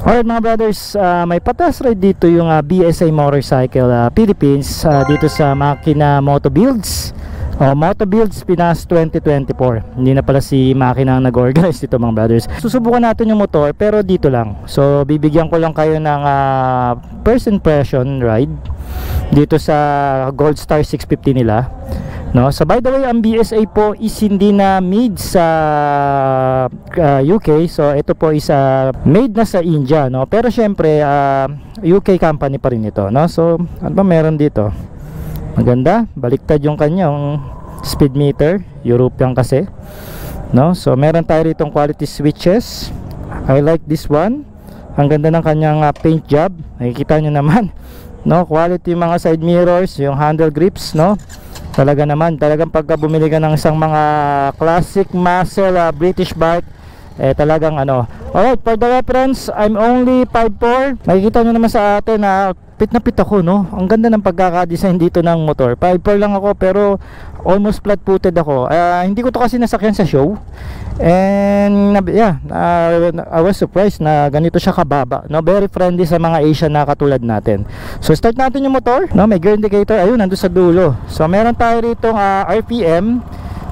Alright mga brothers, may patas ride dito yung BSA Motorcycle Philippines dito sa Makina Moto Builds. Moto Builds Pinas 2024. Hindi na pala si Makina ang nag-organize dito mga brothers. Susubukan natin yung motor pero dito lang. So bibigyan ko lang kayo ng first impression ride dito sa Gold Star 650 nila. No, so by the way, ang BSA po is hindi na made sa UK. So ito po is made na sa India, no. Pero syempre UK company pa rin ito, no. So ano ba meron dito? Maganda, baliktad yung kanyang speed meter, European kasi, no. So meron tayo ritong quality switches. I like this one. Ang ganda ng kanyang paint job. Nakikita nyo naman, no. Quality yung mga side mirrors, yung handle grips, no. Talaga naman, talagang pagka bumili ka ng isang mga classic muscle British bike, talagang ano. Alright, for the reference, I'm only 5'4". Makikita nyo naman sa atin na pit na pit ako, no. Ang ganda ng pagkaka-design dito ng motor. 5'4" lang ako pero almost flat-footed ako. Hindi ko to kasi nasakyan sa show. And yeah, I was surprised na ganito siya kababa, no. Very friendly sa mga Asian na katulad natin. So start natin yung motor, no. May gear indicator, ayun, nandun sa dulo. So meron tayo rito RPM,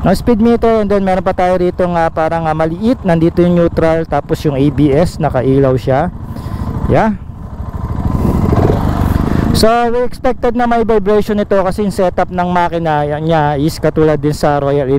no, speed meter, and then meron pa tayo rito parang maliit, nandito yung neutral, tapos yung ABS, nakailaw siya. Yeah. So we expected na may vibration ito kasi yung setup ng makina niya is katulad din sa Royal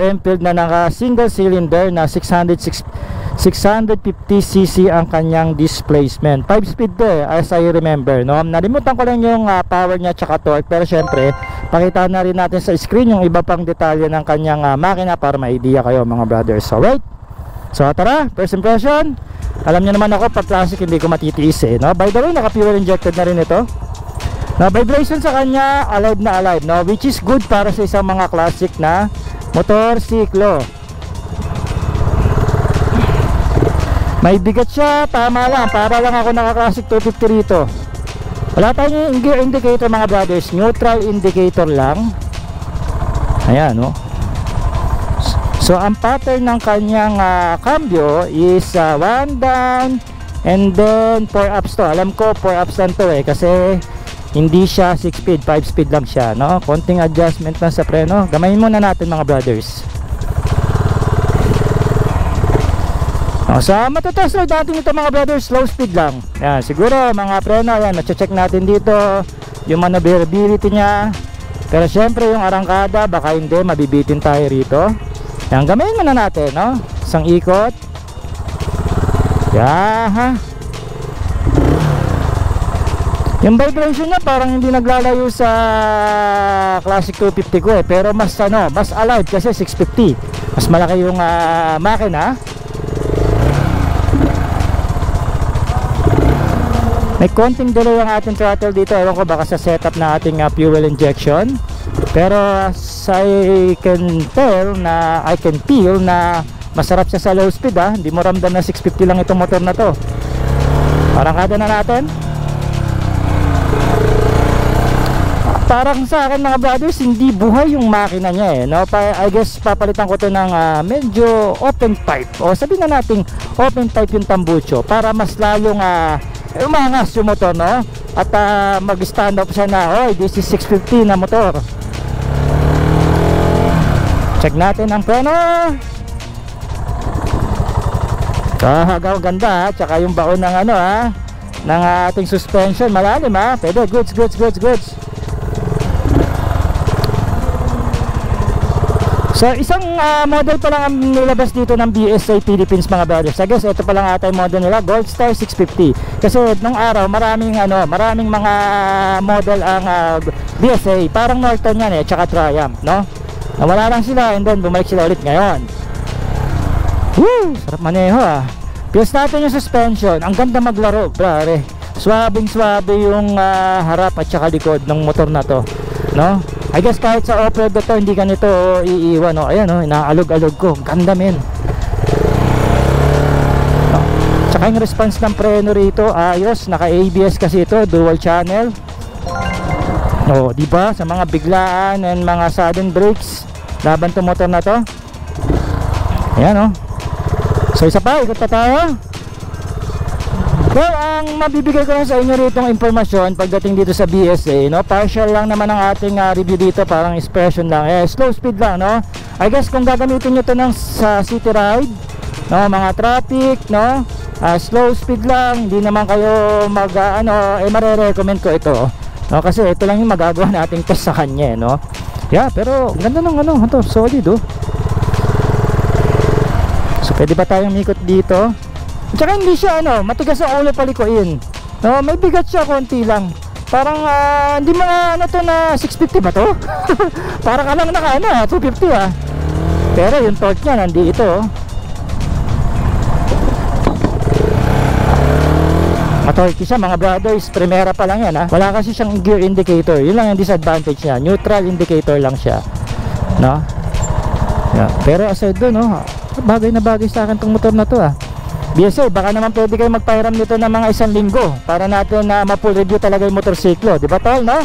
Enfield na naka single cylinder na 650cc ang kanyang displacement. 5 speed to as I remember, no. Nalimutan ko lang yung power niya tsaka torque, pero syempre pakita na rin natin sa screen yung iba pang detalye ng kanyang makina para ma-idea kayo mga brothers. So right, so tara, first impression. Alam niyo naman ako, pag classic hindi ko matitiis no. By the way, naka fuel injected na rin ito. Na vibration sa kanya, alive na alive, no, which is good para sa isang mga classic na motorsiklo. May bigat siya, tama lang, para lang ako naka-classic 250 rito. Wala tayong gear indicator mga brothers, neutral indicator lang. Ayan, no. So ang pattern ng kanyang cambio is 1 down and then 4 ups to. Alam ko 4 ups lang to kasi hindi siya 6 speed, 5 speed lang siya, no. Konting adjustment lang sa preno. Gamayin muna natin mga brothers. Sa matatas na natin ito mga brothers, slow speed lang. Yan, siguro mga preno, yan, na-check natin dito yung maneuverability niya. Pero syempre yung arangkada, baka hindi, mabibitin tayo rito. Yan, gamitin muna natin, no? Isang ikot. Yaha. Yung vibration niya parang hindi naglalayo sa classic 250 ko pero mas mas alive kasi 650. Mas malaki yung makina. May konting delay ang ating throttle dito. Ewan ko baka sa setup na ating fuel injection. Pero I can feel na masarap siya sa low speed Hindi mo ramdam na 650 lang itong motor na to. Parang kada na natin. Parang sa akin mga brothers, hindi buhay yung makina niya no? I guess papalitan ko to ng medyo open pipe. O sabihin na natin open pipe yung tambucho para mas lalong umangas yung motor, no? At mag-stand up siya na, this is 650 na motor. Check natin ang preno. Ganda tsaka yung baon ng ng ating suspension malalim pwede, goods. So isang model pa lang ang nilabas dito ng BSA Philippines mga brothers. I guess ito pa lang ata yung model nila, Gold Star 650. Kasi nung araw maraming mga model ang BSA, parang Norton yan tsaka Triumph, no. Nawala lang sila and then bumalik sila ulit ngayon. Woo! Sarap maneho Feels natin yung suspension. Ang ganda maglaro, pare. Swabing yung harap at saka likod ng motor na to, no? I guess kahit sa off-road to hindi ganito iiwan, no? Ayan, inaalog-alog ko. Ganda men. Tsaka yung response ng preno rito, ayos. Naka-ABS kasi ito, dual channel. Diba? Sa mga biglaan and mga sudden brakes, laban to motor na to. Ayan So isa pa, ikot pa tayo. Well, ang mabibigay ko lang sa inyo rito ng impormasyon pagdating dito sa BSA, no? Partial lang naman ang ating review dito, parang expression lang. Slow speed lang, no? I guess kung gagamitin nyo to ng sa city ride, no, mga traffic, no? Slow speed lang, hindi naman kayo mare-recommend ko ito, no? Kasi ito lang yung magagawa nating test sa kanya, no? Yeah, pero ganda ng ito, solid, oh. So, pwede ba tayong mikot dito? Tsaka hindi siya matigas ang ulo palikuin. No, may bigat siya konti lang. Parang hindi mo to na 650 ba to? Parang ka lang 250 Pero yung torque niya nandito, oh. Matorque siya mga brothers, primera pa lang yan, Wala kasi siyang gear indicator. Yun lang yung disadvantage niya. Neutral indicator lang siya, no? Yeah. Pero aside doon, bagay na bagay sa akin tong motor na to, BSA, baka naman pwede kayo magpahiram nito ng mga 1 linggo para natin na ma-full review talaga yung motorsiklo, di ba tol, no?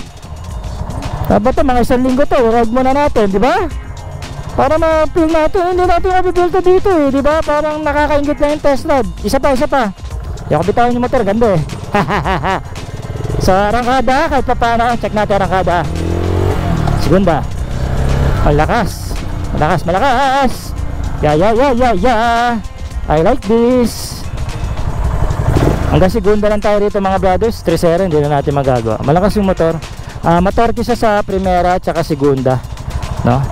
Dapat mga 1 linggo to, ride muna natin, di ba? Para ma-feel natin, hindi natin ma-build to dito, di ba? Parang nakakaingit lang yung test ride. Isa pa. Yung kabitawan yung motor, ganda, So, arangkada, kahit pa paano, check natin arangkada. Segunda. Malakas. Yeah. I like this. Hanggang segunda lang tayo rito mga brothers. 3-0, hindi na natin magagawa. Malakas yung motor. Matorque siya sa primera at segunda, no?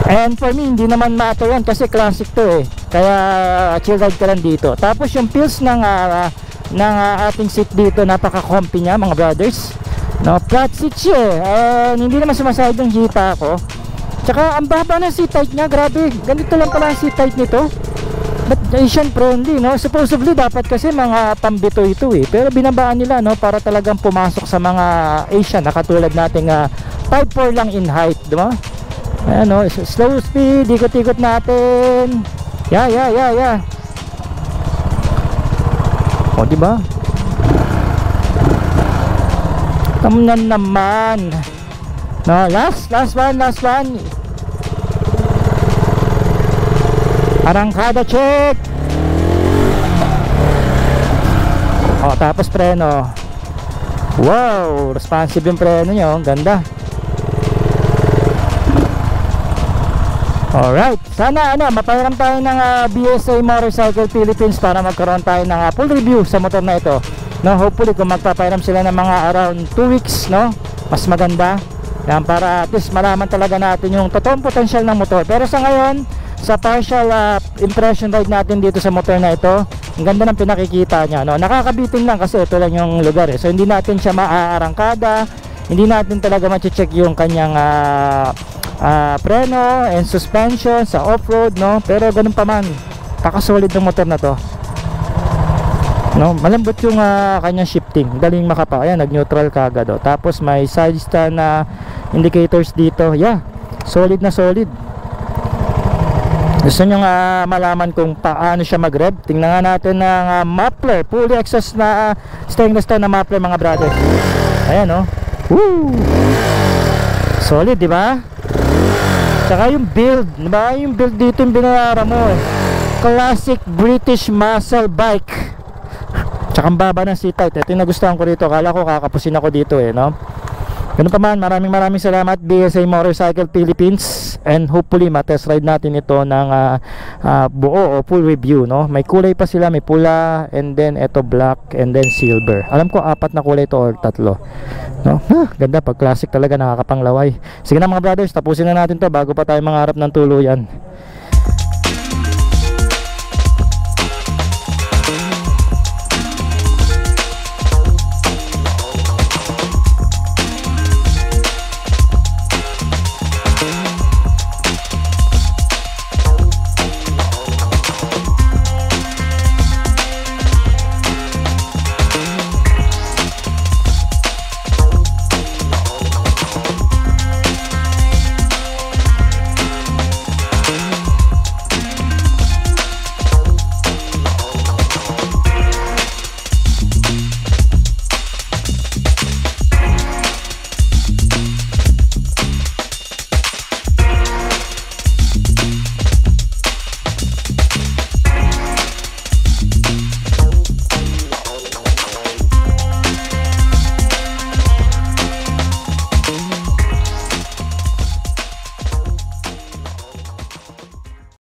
And for me, hindi naman mato yan kasi classic to, kaya chill ride ka lang dito. Tapos yung feels ng ating seat dito, napaka-comfy niya mga brothers, no? Flat seat siya, hindi naman sumasayad yung hita ko. Tsaka ang baba ng seat height niya, grabe. Ganito lang pala ang seat height nito. But Asian friendly, no? Supposedly dapat kasi mga pambito ito, pero binabaan nila, no, para talagang pumasok sa mga Asian na katulad nating 5'4" lang in height, di ba? Ayan, no? Slow speed, ikot-ikot natin. Yeah. O, di ba? Tamnan naman. No, last one. Arangkada check. Tapos preno. Wow, responsive yung preno nyo, ganda. Alright, sana mapahiram tayo ng BSA Motorcycle Philippines para magkaroon tayo ng full review sa motor na ito, no? Hopefully kung magpapahiram sila ng mga around 2 weeks, no, mas maganda yan, para at least malaman talaga natin yung totoong potensyal ng motor. Pero sa ngayon, sa partial impression ride natin dito sa motor na ito, ang ganda ng pinakikita niya, no? Nakakabitin lang kasi ito lang yung lugar, so hindi natin siya maaarangkada, hindi natin talaga ma-check yung kanyang preno and suspension sa off-road, no? Pero ganun pa man, kakasolid ng motor na to, no? Malambot yung kanyang shifting, daling makapa. Ayan, nag-neutral kagad, tapos may side stand na indicators dito. Yeah, solid na solid. Gusto nyo malaman kung paano siya mag-rev? Tingnan nga natin ng muffler, fully exhaust na stainless steel na muffler mga brothers. Ayan, no? Woo! Solid, di ba? Tsaka yung build, di ba? Yung build dito yung binayaran mo, classic British muscle bike. Tsaka ang baba ng seat height. Ito yung nagustuhan ko rito. Akala ko kakapusin ako dito, no? Ganun pa man, maraming salamat BSA Motorcycle Philippines, and hopefully matest ride natin ito ng buo o full review, no? May kulay pa sila, may pula, and then ito black, and then silver. Alam ko 4 na kulay ito or 3, no? Ganda, pag classic talaga, nakakapanglaway. Sige na mga brothers, tapusin na natin to bago pa tayo mangarap ng tuluyan.